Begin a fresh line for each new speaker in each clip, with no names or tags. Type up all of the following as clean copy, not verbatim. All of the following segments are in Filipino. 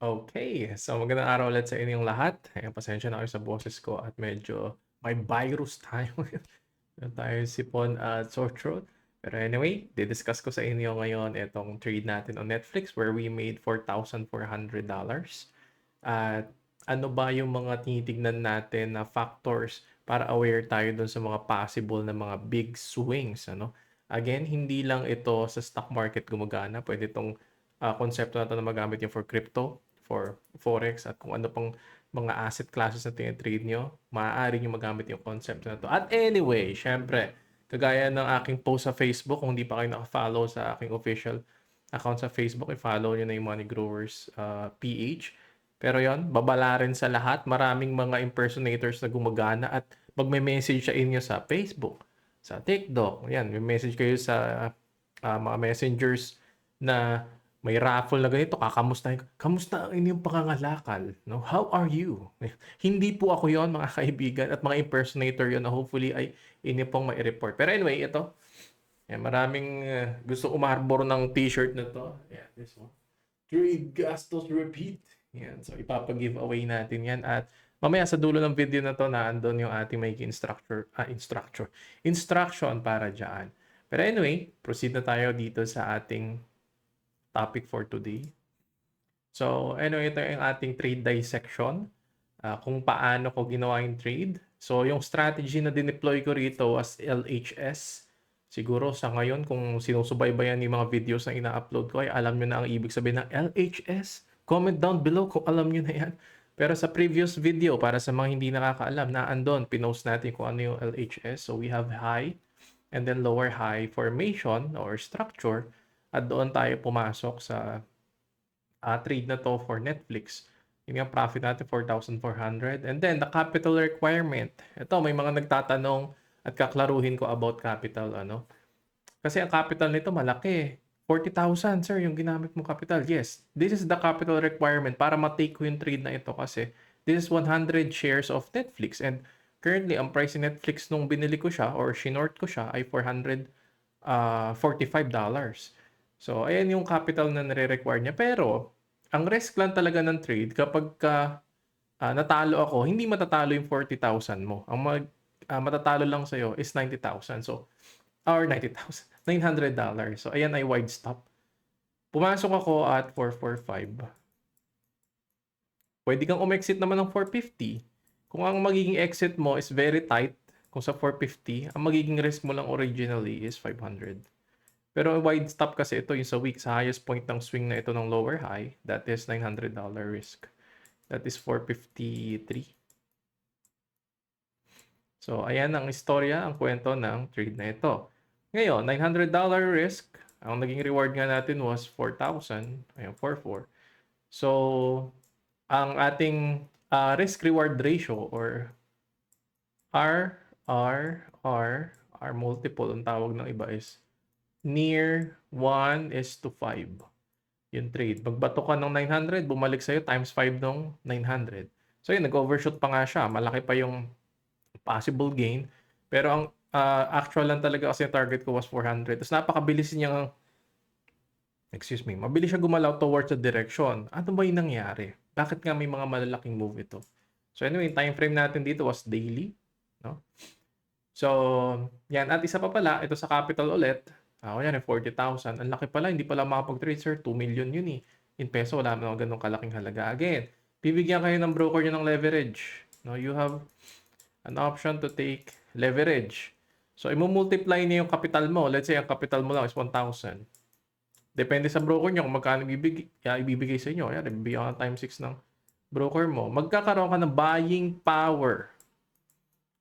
Okay, so magandang araw ulit sa inyong lahat. Ayan, pasensya na kayo sa boses ko at medyo may virus tayo ngayon. Meron tayong sipon at sore throat. Pero anyway, didiscuss ko sa inyo ngayon itong trade natin on Netflix where we made $4,400. At ano ba yung mga tinitignan natin na factors para aware tayo dun sa mga possible na mga big swings, ano? Again, hindi lang ito sa stock market gumagana. Pwede itong konsepto na ito na magamit yung for crypto, for forex, at kung ano pang mga asset classes na tinitrade nyo, maaari nyo magamit yung concept na to. At anyway, syempre, kagaya ng aking post sa Facebook, kung hindi pa kayo naka-follow sa aking official account sa Facebook, i-follow nyo na yung Money Growers PH. Pero yon, babala rin sa lahat. Maraming mga impersonators na gumagana at magme-message sa inyo sa Facebook, sa TikTok. Yan, may message kayo sa mga messengers na may raffle na ganito, kakamustahin. Kamusta ang inyong pangangalakal? No? How are you? Hindi po ako yon mga kaibigan, at mga impersonator yon na hopefully ay inyo pong mai-report. Pero anyway, ito. Yan, maraming gusto umarbor ng t-shirt na to. Yan, this one. Trade Gastos Repeat. Yan. So, ipapag-giveaway natin yan. At mamaya sa dulo ng video na to, naandun yung ating may instruction para dyan. Pero anyway, proceed na tayo dito sa ating topic for today. So, anyway, ito yung ating trade dissection. Kung paano ko ginawa yung trade. So, yung strategy na dineploy ko rito was LHS. Siguro sa ngayon, kung sinusubaybayan yung mga videos na ina-upload ko, ay alam nyo na ang ibig sabihin ng LHS. Comment down below kung alam nyo na yan. Pero sa previous video, para sa mga hindi nakakaalam, na andon, pinost natin kung ano yung LHS. So we have high and then lower high formation or structure. At doon tayo pumasok sa trade na to for Netflix. Yun nga, profit natin 4,400. And then, the capital requirement. Ito, may mga nagtatanong at kaklaruhin ko about capital. Ano? Kasi ang capital nito malaki. 40,000, sir, yung ginamit mong capital. Yes, this is the capital requirement para ma-take ko yung trade na ito kasi this is 100 shares of Netflix. And currently, ang price ni Netflix nung binili ko siya or shinort ko siya ay $445. So, ayan yung capital na nare-require niya. Pero, ang risk lang talaga ng trade kapag natalo ako, hindi matatalo yung 40,000 mo. Ang matatalo lang sa'yo is 90,000. So, or 90,000. $900. So, ayan ay wide stop. Pumasok ako at 445. Pwede kang umexit naman ng 450. Kung ang magiging exit mo is very tight, kung sa 450, ang magiging risk mo lang originally is 500. Pero wide stop kasi ito yung sa week, sa highest point ng swing na ito ng lower high, that is $900 risk. That is 453. So, ayan ang istorya, ang kwento ng trade na ito. Ngayon, $900 risk, ang naging reward nga natin was 4,000. Ayan, 44. So, ang ating risk-reward ratio or R, R multiple, ang tawag ng iba is near 1:5. Yung trade. Magbato ka ng 900, bumalik sa'yo times 5 ng 900. So, yun, nag-overshoot pa nga siya. Malaki pa yung possible gain. Pero ang actual lang talaga kasi target ko was 400. Tapos napakabilis niyang, mabilis siya gumalaw towards the direction. Ano ba yung nangyari? Bakit nga may mga malalaking move ito? So anyway, time frame natin dito was daily. No? So, yan. At isa pa pala, ito sa capital ulit. Yan, 40,000. Ang laki pala, hindi pala makapag-trade, sir. 2 million yun eh. In peso, wala naman ganun kalaking halaga. Again, bibigyan kayo ng broker nyo ng leverage. No, you have an option to take leverage. So, i-multiply niyo yung capital mo. Let's say, ang capital mo lang is 1,000. Depende sa broker nyo kung magkano ibibigay sa inyo. Yan, ibibigyan ka times 6 ng broker mo. Magkakaroon ka ng buying power.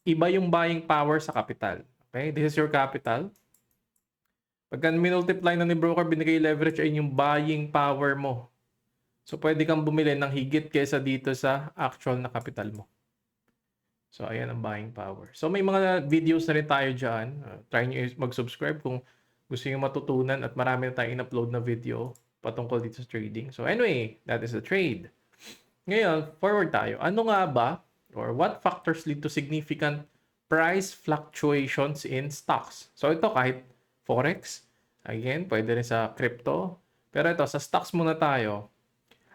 Iba yung buying power sa capital. Okay? This is your capital. Pagka minultiply na ni broker, binigay leverage ay yung buying power mo. So, pwede kang bumili ng higit kesa dito sa actual na capital mo. So, ayan ang buying power. So, may mga videos na rin tayo dyan. Try nyo mag-subscribe kung gusto nyo matutunan at marami na tayo in-upload na video patungkol dito sa trading. So, anyway, that is the trade. Ngayon, forward tayo. Ano nga ba or what factors lead to significant price fluctuations in stocks? So, ito kahit Forex, again, pwede rin sa crypto. Pero ito, sa stocks muna tayo.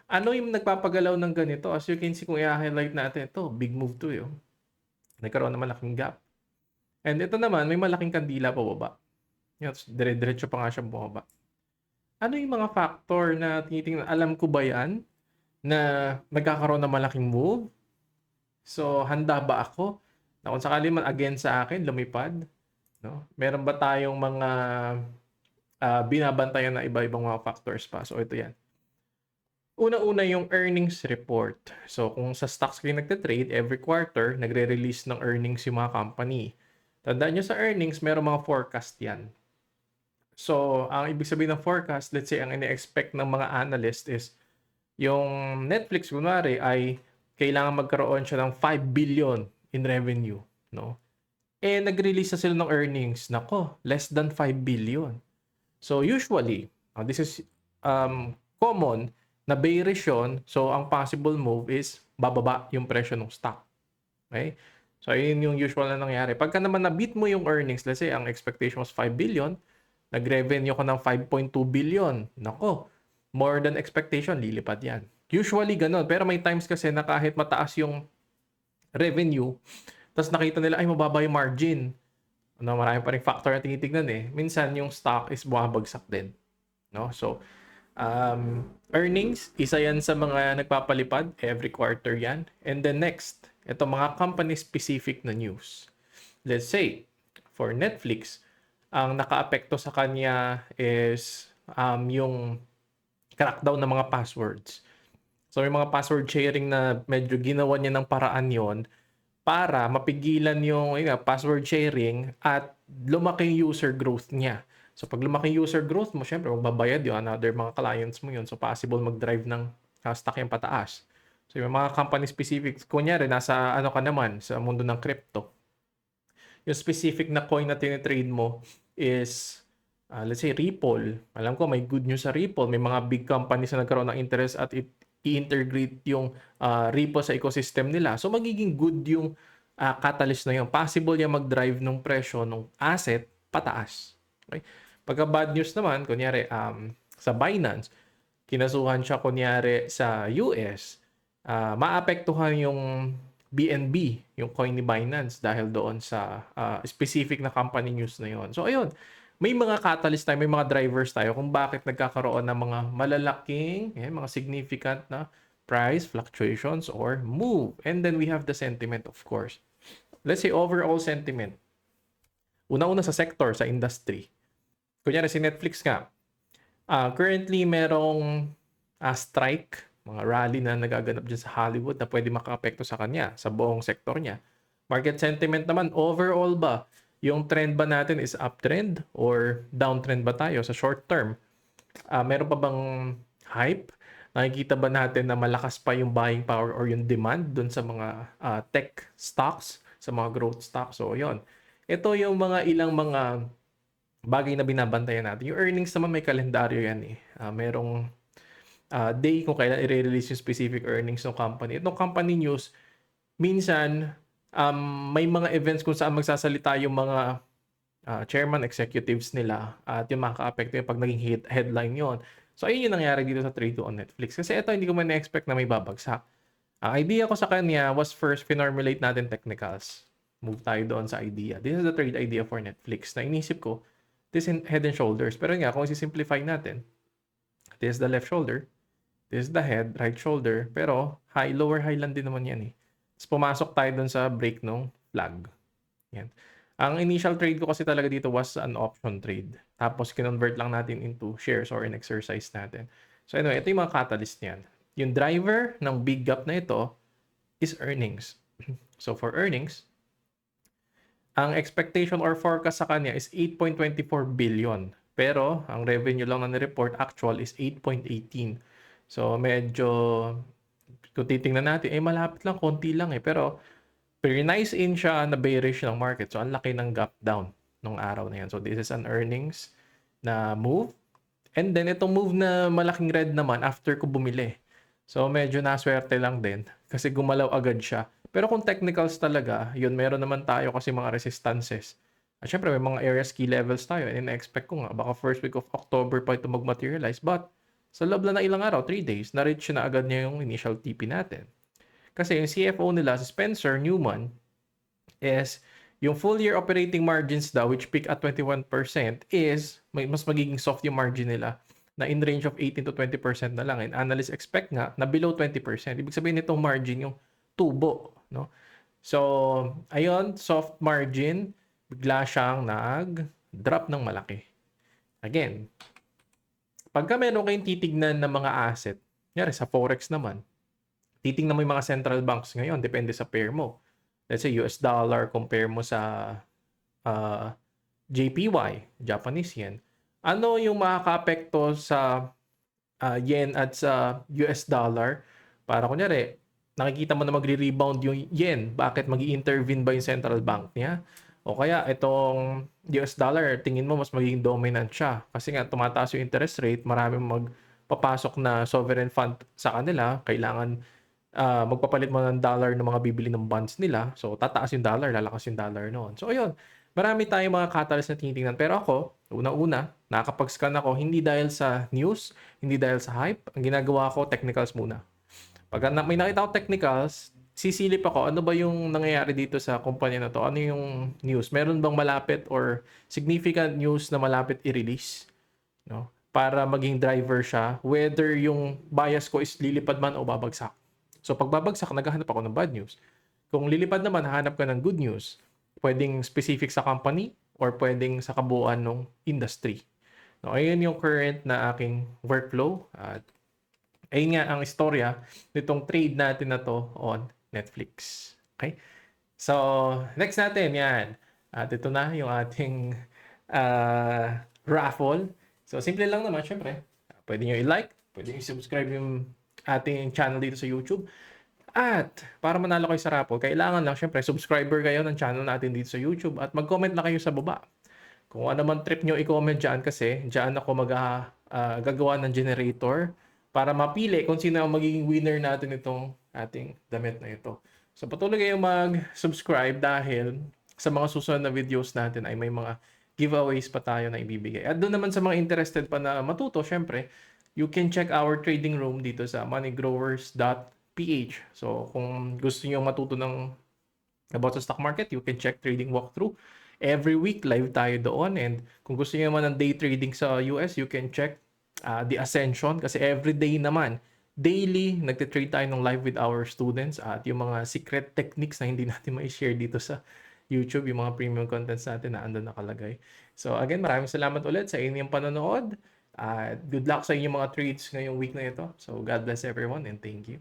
Ano yung nagpapagalaw ng ganito? As you can see, kung i-highlight natin ito, big move to yun. Nagkaroon ng malaking gap. And ito naman, may malaking kandila pababa. Yan, dire-diretso pa nga siya bumaba. Ano yung mga factor na tinitingnan? Alam ko ba yan na nagkakaroon ng malaking move? So, handa ba ako na kung sakali man against sa akin, lumipad? No? Meron ba tayong mga binabantayan na iba-ibang mga factors pa? So, ito yan. Una-una yung earnings report. So, kung sa stocks kayo nagte-trade, every quarter, nagre-release ng earnings yung mga company. Tandaan nyo sa earnings, meron mga forecast yan. So, ang ibig sabihin ng forecast, let's say, ang ine-expect ng mga analyst is yung Netflix, kunwari, ay kailangan magkaroon siya ng 5 billion in revenue. No? Eh, nag-release na sila ng earnings. Nako, less than 5 billion. So, usually, this is common na bearish yun. So, ang possible move is bababa yung presyo ng stock. Okay? So, yun yung usual na nangyari. Pagka naman na-beat mo yung earnings, let's say, ang expectation was 5 billion, nag-revenue ko ng 5.2 billion. Nako, more than expectation, lilipad yan. Usually, ganun. Pero may times kasi na kahit mataas yung revenue, tapos nakita nila, ay, mababa yung margin. Ano, marami pa rin factor na tinitignan eh. Minsan, yung stock is bumabagsak din. No? So, earnings, isa yan sa mga nagpapalipad. Every quarter yan. And then next, ito mga company-specific na news. Let's say, for Netflix, ang nakaapekto sa kanya is yung crackdown ng mga passwords. So, yung mga password sharing na medyo ginawa niya ng paraan yon para mapigilan yung password sharing at lumaki yung user growth niya. So, pag lumaki yung user growth mo, syempre, magbabayad yung another mga clients mo yun. So, possible mag-drive ng stock yung pataas. So, yung mga company specific, kunyari, nasa ano ka naman, sa mundo ng crypto. Yung specific na coin na tinitrade mo is, let's say, Ripple. Alam ko, may good news sa Ripple. May mga big companies na nagkaroon ng interest at i-integrate yung Ripple sa ecosystem nila. So, magiging good yung catalyst na yun. Possible yung mag-drive ng presyo ng asset pataas. Okay? Pagka bad news naman, kunyari, sa Binance, kinasuhan siya kunyari sa US, maapektuhan yung BNB, yung coin ni Binance dahil doon sa specific na company news na yon. So, ayun, may mga catalyst tayo, may mga drivers tayo kung bakit nagkakaroon ng mga malalaking, mga significant na price fluctuations or move. And then we have the sentiment, of course. Let's say overall sentiment. Una-una sa sector, sa industry. Kunyari si Netflix nga, currently merong strike, mga rally na nagaganap dyan sa Hollywood na pwede makaapekto sa kanya, sa buong sektor niya. Market sentiment naman, overall ba, yung trend ba natin is uptrend or downtrend ba tayo sa short term? Meron pa bang hype? Nakikita ba natin na malakas pa yung buying power or yung demand dun sa mga tech stocks, sa mga growth stocks? So, yun. Ito yung mga ilang mga bagay na binabantayan natin. Yung earnings naman may kalendaryo yan eh. Merong day kung kailan i-release yung specific earnings ng company. Itong company news, minsan may mga events kung saan magsasalita yung mga chairman, executives nila at yung makaka-apekto yung pag naging headline yon. So, ayun yung nangyari dito sa Trade on Netflix. Kasi ito, hindi ko man na-expect na may babagsak. Ang idea ko sa kanya was first, finormulate natin technicals. Move tayo doon sa idea. This is the trade idea for Netflix na inisip ko, this is head and shoulders. Pero nga, kung isi-simplify natin, this is the left shoulder, this is the head, right shoulder, pero high, lower high lang din naman yan eh. Tapos pumasok tayo doon sa break nung flag. Yan. Ang initial trade ko kasi talaga dito was an option trade. Tapos kinonvert lang natin into shares or in exercise natin. So anyway, ito yung mga catalyst niyan. Yung driver ng big gap na ito is earnings. So for earnings, ang expectation or forecast sa kanya is 8.24 billion. Pero ang revenue lang na ni-report actual is 8.18. So medyo, kung titingnan natin, malapit lang, konti lang eh. Pero very nice in siya na bearish ng market. So, ang laki ng gap down nung araw na yan. So, this is an earnings na move. And then, itong move na malaking red naman after ko bumili. So, medyo naswerte lang din kasi gumalaw agad siya. Pero kung technicals talaga, yun, meron naman tayo kasi mga resistances. At syempre, may mga area key levels tayo. And expect ko nga, baka first week of October pa ito mag-materialize. But, sa loob lang ng ilang araw, 3 days, na-reach na agad niya yung initial TP natin. Kasi yung CFO nila, si Spencer Newman, is yung full year operating margins daw, which peak at 21%, is mas magiging soft yung margin nila na in range of 18 to 20% na lang. And analysts expect nga na below 20%. Ibig sabihin nitong margin yung tubo, no? So, ayun, soft margin, bigla siyang nag-drop ng malaki. Again, pagka meron kayong titignan ng mga asset, kunyari sa Forex naman, titignan mo yung mga central banks ngayon, depende sa pair mo. Let's say US dollar, compare mo sa JPY, Japanese yen. Ano yung makaka-apekto sa yen at sa US dollar? Para kunyari, nakikita mo na magre-rebound yung yen. Bakit mag-i-intervene ba yung central bank niya? O kaya itong US dollar, tingin mo mas magiging dominant siya. Kasi nga tumataas yung interest rate, maraming magpapasok na sovereign fund sa kanila. Kailangan magpapalit mo ng dollar ng mga bibili ng bonds nila. So tataas yung dollar, lalakas yung dollar noon. So ayun, marami tayong mga catalyst na tinitingnan. Pero ako, una-una, nakakapag-scan ako hindi dahil sa news, hindi dahil sa hype. Ang ginagawa ko, technicals muna. Pag may nakita ko technicals, sisilip ako, ano ba yung nangyayari dito sa kumpanya na to? Ano yung news? Meron bang malapit or significant news na malapit i-release? No? Para maging driver siya, whether yung bias ko is lilipad man o babagsak. So pag babagsak, naghahanap ako ng bad news. Kung lilipad naman, hahanap ka ng good news. Pwedeng specific sa company or pwedeng sa kabuuan ng industry. No, ayun yung current na aking workflow. At ayun nga ang istorya nitong trade natin na to on Netflix. Okay? So, next natin, yan. At ito na yung ating raffle. So, simple lang naman, syempre. Pwede nyo i-like, pwede nyo i-subscribe yung ating channel dito sa YouTube. At para manalo kayo sa raffle, kailangan lang, syempre, subscriber kayo ng channel natin dito sa YouTube at mag-comment na kayo sa baba. Kung ano man trip nyo, i-comment dyan kasi dyan ako gagawa ng generator para mapili kung sino ang magiging winner natin itong ating damit na ito. So patuloy kayong mag-subscribe dahil sa mga susunod na videos natin ay may mga giveaways pa tayo na ibibigay. At doon naman sa mga interested pa na matuto, syempre, you can check our trading room dito sa moneygrowers.ph. So kung gusto niyo matuto ng about sa stock market, you can check trading walkthrough. Every week, live tayo doon. And kung gusto niyo naman ng day trading sa US, you can check the Ascension. Kasi every day naman, daily, nagtitrade tayo ng live with our students. At yung mga secret techniques na hindi natin ma-share dito sa YouTube, yung mga premium contents natin na andun nakalagay. So again, maraming salamat ulit sa inyong panonood. Good luck sa inyong mga trades ngayong week na ito. So God bless everyone and thank you.